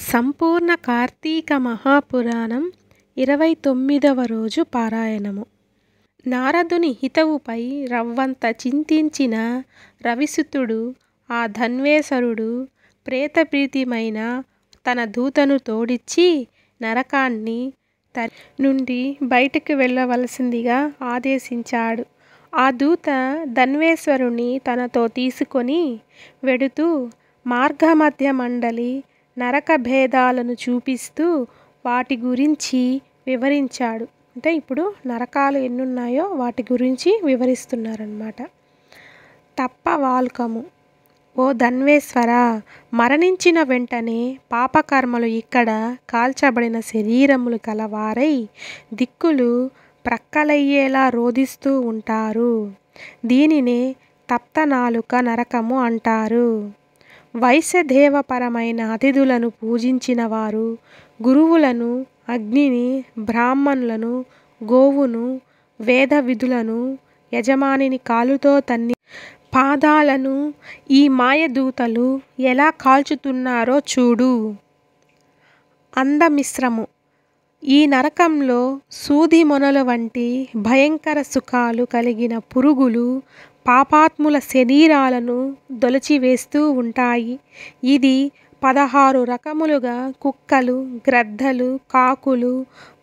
సంపూర్ణ కార్తీక మహాపురాణం 29వ రోజు పారాయణము. నారదుని హితవుపై రవ్వంత చింతించిన రవిసుతుడు ఆ ధన్వేశ్వరుడు ప్రేతప్రీతిమైన తన దూతను తోడిచ్చి నరకాన్ని నుండి బయటకు వెళ్ళవలసిందిగా ఆదేశించాడు. ఆ దూత ధన్వేశ్వరుని తనతో తీసుకొని వెడుతూ మార్గమధ్య మండలి నరక భేదాలను చూపిస్తూ వాటి గురించి వివరించాడు. అంటే ఇప్పుడు నరకాలు ఎన్నున్నాయో వాటి గురించి వివరిస్తున్నారన్నమాట. తప్పవాల్కము. ఓ ధన్వేశ్వర, మరణించిన వెంటనే పాపకర్మలు ఇక్కడ కాల్చబడిన శరీరములు కలవారై దిక్కులు ప్రక్కలయ్యేలా రోధిస్తూ ఉంటారు. దీనినే తప్తనాలుక నరకము అంటారు. వైశ్యదేవపరమైన అతిథులను పూజించిన వారు గురువులను, అగ్నిని, బ్రాహ్మణులను, గోవును, వేద విధులను, యజమానిని కాలుతో తన్ని పాదాలను ఈ మాయదూతలు ఎలా కాల్చుతున్నారో చూడు. అందమిశ్రము. ఈ నరకంలో సూది మొనల వంటి భయంకర సుఖాలు కలిగిన పురుగులు పాపాత్ముల శరీరాలను దొలచివేస్తూ ఉంటాయి. ఇది 16 రకములుగా కుక్కలు, గ్రద్దలు, కాకులు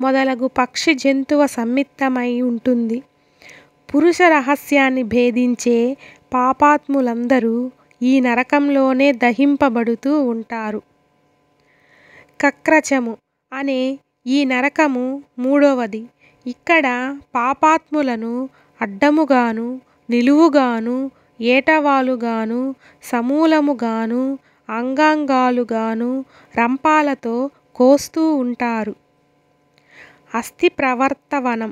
మొదలగు పక్షి జంతువ సమ్మిత్తమై ఉంటుంది. పురుష రహస్యాన్ని భేదించే పాపాత్ములందరూ ఈ నరకంలోనే దహింపబడుతూ ఉంటారు. కక్రచము అనే ఈ నరకము 3వది. ఇక్కడ పాపాత్ములను అడ్డముగాను, నిలువుగాను, ఏటవాలుగాను, సమూలముగాను, అంగాంగాలుగాను రంపాలతో కోస్తూ ఉంటారు. అస్థి ప్రవర్తవనం.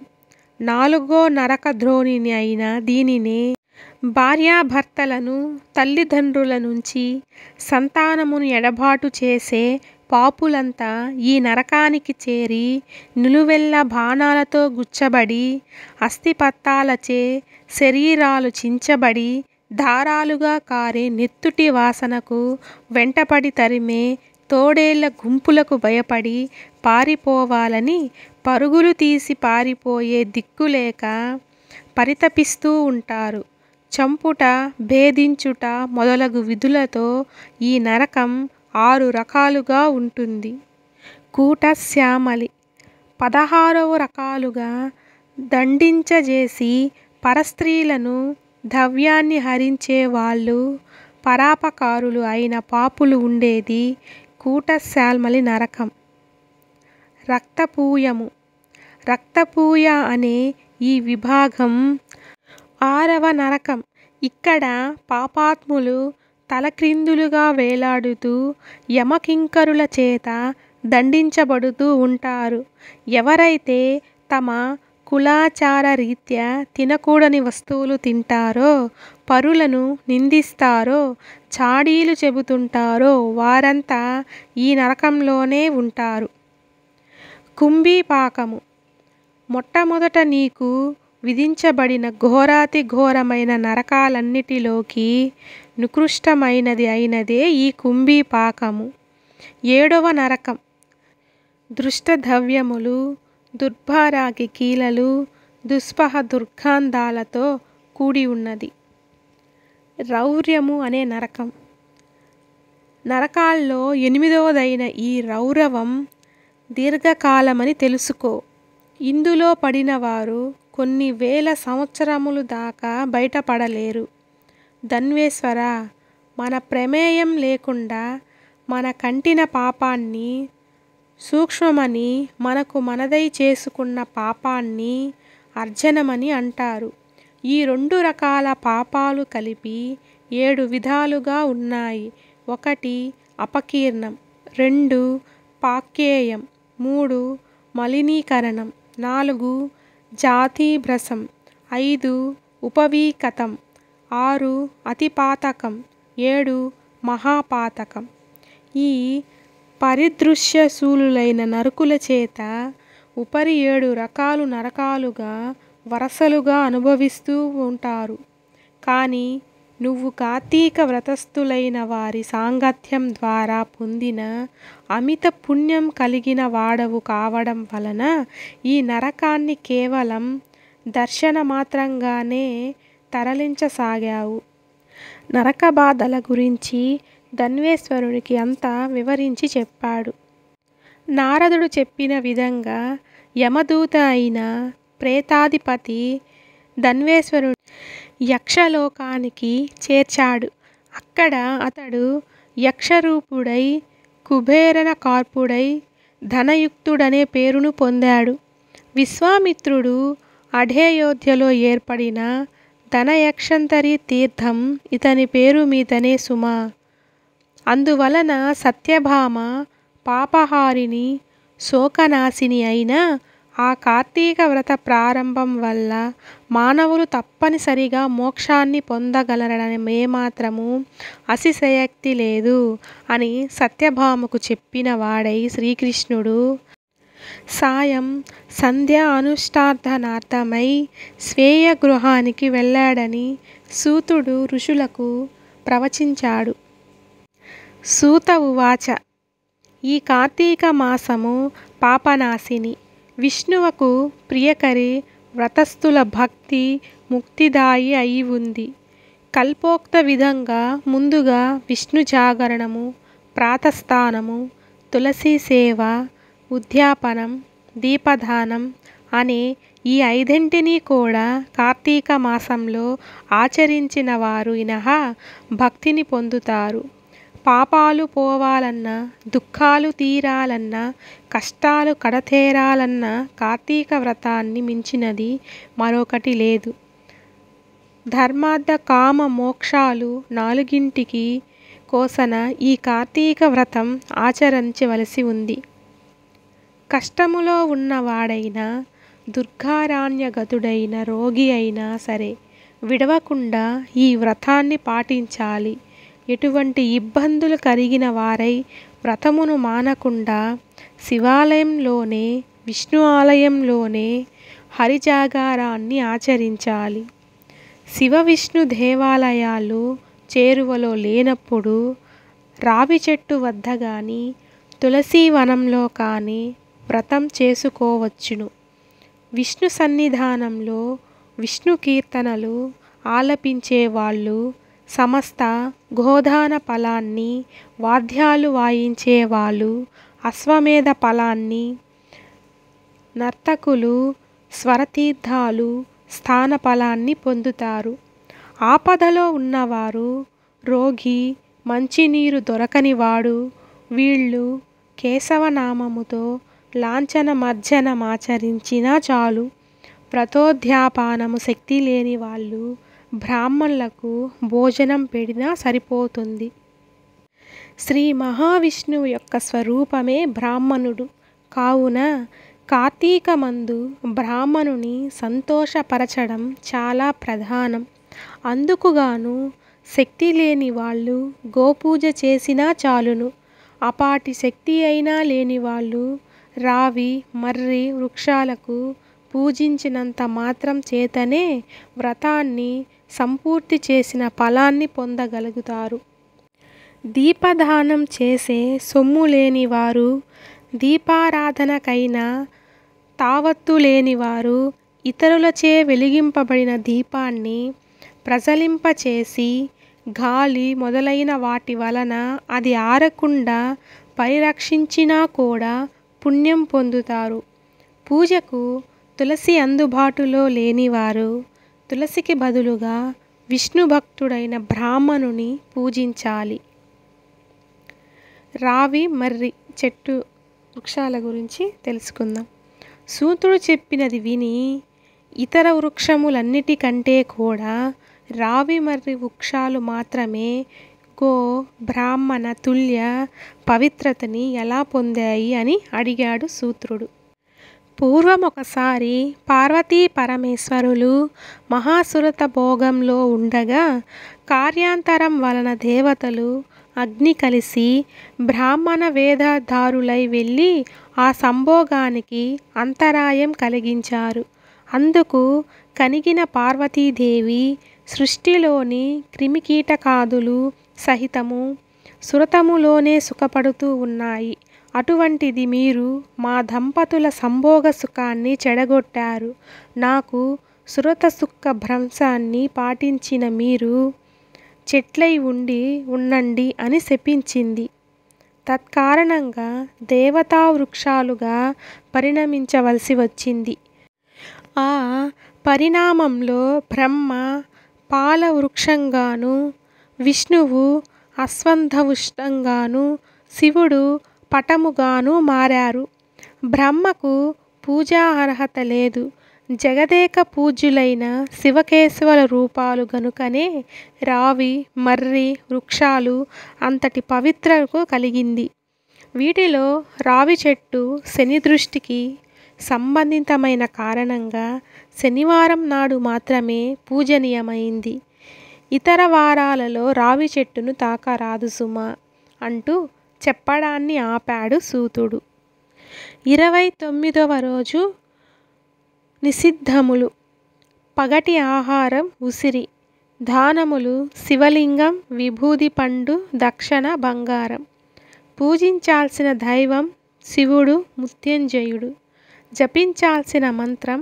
4వ నరకద్రోణి అయిన దీనినే భార్యాభర్తలను, తల్లిదండ్రుల నుంచి సంతానమును ఎడబాటు చేసే పాపులంతా ఈ నరకానికి చేరి నిలువెల్ల బాణాలతో గుచ్చబడి అస్థిపత్తాలచే శరీరాలు చించబడి ధారాలుగా కారే నెత్తుటి వాసనకు వెంటపడి తరిమే తోడేళ్ల గుంపులకు భయపడి పారిపోవాలని పరుగులు తీసి పారిపోయే దిక్కులేక పరితపిస్తూ ఉంటారు. చంపుట, భేదించుట మొదలగు విధులతో ఈ నరకం 6 రకాలుగా ఉంటుంది. కూటశ్యామలి. 16వ రకాలుగా దండించజేసి పరస్త్రీలను ద్రవ్యాన్ని హరించే వాళ్ళు పరాపకారులు అయిన పాపులు ఉండేది కూటశ్యామలి నరకం. రక్తపూయము. రక్తపూయ అనే ఈ విభాగం 6వ నరకం. ఇక్కడ పాపాత్ములు తలక్రిందులుగా వేలాడుతూ యమకింకరుల చేత దండించబడుతూ ఉంటారు. ఎవరైతే తమ కులాచార రీత్యా తినకూడని వస్తువులు తింటారో, పరులను నిందిస్తారో, చాడీలు చెబుతుంటారో వారంతా ఈ నరకంలోనే ఉంటారు. కుంభీపాకము. మొట్టమొదట నీకు విధించబడిన ఘోరాతి ఘోరమైన నరకాలన్నిటిలోకి నికృష్టమైనది అయినదే ఈ కుంభీపాకము. 7వ నరకం. దృష్టద్రవ్యములు, దుర్భారాకి కీలలు, దుస్పహ దుర్గంధాలతో కూడి ఉన్నది. రౌర్యము అనే నరకం. నరకాల్లో 8వదైన ఈ రౌరవం దీర్ఘకాలమని తెలుసుకో. ఇందులో పడినవారు కొన్ని వేల సంవత్సరములు దాకా బయటపడలేరు. ధన్వేశ్వర, మన ప్రమేయం లేకుండా మన కంటిన పాపాన్ని, సూక్ష్మమని మనకు మనదై చేసుకున్న పాపాన్ని అర్జనమని అంటారు. ఈ 2 రకాల పాపాలు కలిపి 7 విధాలుగా ఉన్నాయి. 1 అపకీర్ణం, 2 పాక్యేయం, 3 మలినీకరణం, 4 జాతిభ్రసం, 5 ఉపవీకతం, 6 అతిపాతకం, 7 మహాపాతకం. ఈ పరిదృశ్యశూలులైన నరకుల చేత ఉపరి 7 రకాలు నరకాలుగా వరసలుగా అనుభవిస్తూ ఉంటారు. కానీ నువ్వు కార్తీక వ్రతస్థులైన వారి సాంగత్యం ద్వారా పొందిన అమిత పుణ్యం కలిగిన వాడవు కావడం వలన ఈ నరకాన్ని కేవలం దర్శన మాత్రంగానే తరలించసాగావు. నరక బాధల గురించి ధన్వేశ్వరునికి అంతా వివరించి చెప్పాడు. నారదుడు చెప్పిన విధంగా యమదూత అయిన ప్రేతాధిపతి ధన్వేశ్వరుడు యక్షలోకానికి చేర్చాడు. అక్కడ అతడు యక్షరూపుడై కుబేరన కార్పుడై ధనయుక్తుడనే పేరును పొందాడు. విశ్వామిత్రుడు అఢేయోధ్యలో ఏర్పడిన ధనయక్షంతరి తీర్థం ఇతని పేరు మీదనే సుమా. అందువలన సత్యభామ పాపహారిణి శోకనాశిని అయిన ఆ కార్తీక వ్రత ప్రారంభం వల్ల మానవులు తప్పనిసరిగా మోక్షాన్ని పొందగలరనే మాత్రము అతిశయోక్తి లేదు అని సత్యభామకు చెప్పిన వాడై శ్రీకృష్ణుడు సాయం సంధ్య అనుష్ఠానార్థమై స్వేయ గృహానికి వెళ్ళాడని సూతుడు ఋషులకు ప్రవచించాడు. సూత ఉవాచ ఈ కార్తీక మాసము పాపనాశిని, విష్ణువుకు ప్రియకరి, వ్రతస్థుల భక్తి ముక్తిదాయి అయి ఉంది. కల్పోక్త విధంగా ముందుగా విష్ణు జాగరణము, ప్రాతస్థానము, తులసి సేవ, ఉద్యాపనం, దీపదానం అనే ఈ 5 కూడా కార్తీక మాసంలో ఆచరించిన వారు భక్తిని పొందుతారు. పాపాలు పోవాలన్నా, దుఃఖాలు తీరాలన్నా, కష్టాలు కడతేరాలన్నా కార్తీక వ్రతాన్ని మించినది మరొకటి లేదు. ధర్మార్థ కామ మోక్షాలు 4 కోసన ఈ కార్తీక వ్రతం ఆచరించవలసి ఉంది. కష్టములో ఉన్నవాడైనా, దుర్గారణ్యగతుడైన రోగి అయినా సరే విడవకుండా ఈ వ్రతాన్ని పాటించాలి. ఎటువంటి ఇబ్బందులు కలిగిన వారై వ్రతమును మానకుండా శివాలయంలోనే, విష్ణు ఆలయంలోనే హరిజాగారాన్ని ఆచరించాలి. శివ విష్ణు దేవాలయాలు చేరువలో లేనప్పుడు రావి చెట్టు వద్ద కానీ, తులసి వనంలో కానీ వ్రతం చేసుకోవచ్చును. విష్ణు సన్నిధానంలో విష్ణు కీర్తనలు ఆలపించేవాళ్ళు, సమస్త గోదాన ఫలాన్ని, వాద్యాలు వాయించేవాళ్ళు అశ్వమేధ ఫలాన్ని, నర్తకులు స్వరతీర్థాలు స్థాన ఫలాన్ని పొందుతారు. ఆపదలో ఉన్నవారు, రోగి, మంచినీరు దొరకనివాడు వీళ్ళు కేశవనామముతో లాంఛన మర్జనమాచరించినా చాలు. వ్రతోద్యాపనము శక్తి లేని వాళ్ళు బ్రాహ్మణులకు భోజనం పెడినా సరిపోతుంది. శ్రీ మహావిష్ణువు యొక్క స్వరూపమే బ్రాహ్మణుడు కావున కార్తీకమందు బ్రాహ్మణుని సంతోషపరచడం చాలా ప్రధానం. అందుకుగాను శక్తి లేని వాళ్ళు గోపూజ చేసినా చాలును. అపాటి శక్తి అయినా లేని వాళ్ళు రావి, మర్రి వృక్షాలకు పూజించినంత మాత్రం చేతనే వ్రతాన్ని సంపూర్తి చేసిన ఫలాన్ని పొందగలుగుతారు. దీపదానం చేసే సొమ్ము లేనివారు, దీపారాధనకైనా తావత్తు లేనివారు ఇతరులచే వెలిగింపబడిన దీపాన్ని ప్రజ్వలింపచేసి గాలి మొదలైన వాటి వలన అది ఆరకుండా పరిరక్షించినా కూడా పుణ్యం పొందుతారు. పూజకు తులసి అందుబాటులో లేనివారు తులసికి బదులుగా విష్ణు భక్తుడైన బ్రాహ్మణుని పూజించాలి. రావి, మర్రి చెట్టు వృక్షాల గురించి తెలుసుకుందాం. సూతుడు చెప్పినది విని ఇతర వృక్షములన్నిటికంటే కూడా రావి, మర్రి వృక్షాలు మాత్రమే గో బ్రాహ్మణ తుల్య పవిత్రతని ఎలా పొందాయి అని అడిగాడు సూత్రుడు. పూర్వం ఒకసారి పార్వతీ పరమేశ్వరులు మహాసురత భోగంలో ఉండగా కార్యాంతరం వలన దేవతలు అగ్ని కలిసి బ్రాహ్మణ వేదధారులై వెళ్ళి ఆ సంభోగానికి అంతరాయం కలిగించారు. అందుకు కనిగిన పార్వతీదేవి సృష్టిలోని క్రిమికీటకాదులు సహితము సురతములోనే సుఖపడుతూ ఉన్నాయి. అటువంటిది మీరు మా దంపతుల సంభోగ సుఖాన్ని చెడగొట్టారు. నాకు సురత సుఖ భ్రంశాన్ని పాటించిన మీరు చెట్లై ఉండండి అని శపించింది. తత్కారణంగా దేవతా వృక్షాలుగా పరిణమించవలసి వచ్చింది. ఆ పరిణామంలో బ్రహ్మ పాలవృక్షంగాను, విష్ణువు అశ్వత్థవృక్షంగాను, శివుడు పటముగాను మారారు. బ్రహ్మకు పూజా అర్హత లేదు. జగదేక పూజ్యులైన శివకేశవుల రూపాలు గనుకనే రావి మర్రి వృక్షాలు అంతటి పవిత్రత కలిగింది. వీటిలో రావి చెట్టు శని దృష్టికి సంబంధితమైన కారణంగా శనివారం నాడు మాత్రమే పూజనీయమైంది. ఇతర వారాలలో రావి చెట్టును తాకరాదు సుమా అంటూ చెప్పడాన్ని ఆపాడు సూతుడు. 29వ రోజు నిషిద్ధములు. పగటి ఆహారం ఉసిరి, దానములు శివలింగం, విభూది పండు, దక్షిణ బంగారం. పూజించాల్సిన దైవం శివుడు మృత్యుంజయుడు. జపించాల్సిన మంత్రం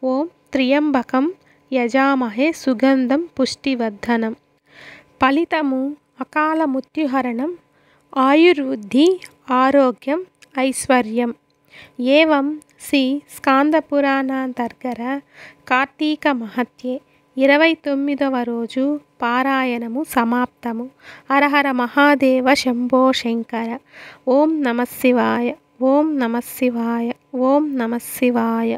ఓం త్ర్యంబకం యజామహే సుగంధం పుష్టివర్ధనం. ఫలితము అకాల మృత్యుహరణం, ఆయుర్వృద్ధి, ఆరోగ్యం, ఐశ్వర్యం. ఏవం శ్రీ స్కాందపురాణాంతర్గత కార్తీక మహత్యే 29వ రోజు పారాయణము సమాప్తము. హరహర మహాదేవ శంభో శంకర. ఓం నమః శివాయ. ఓం నమః శివాయ. ఓం నమః శివాయ.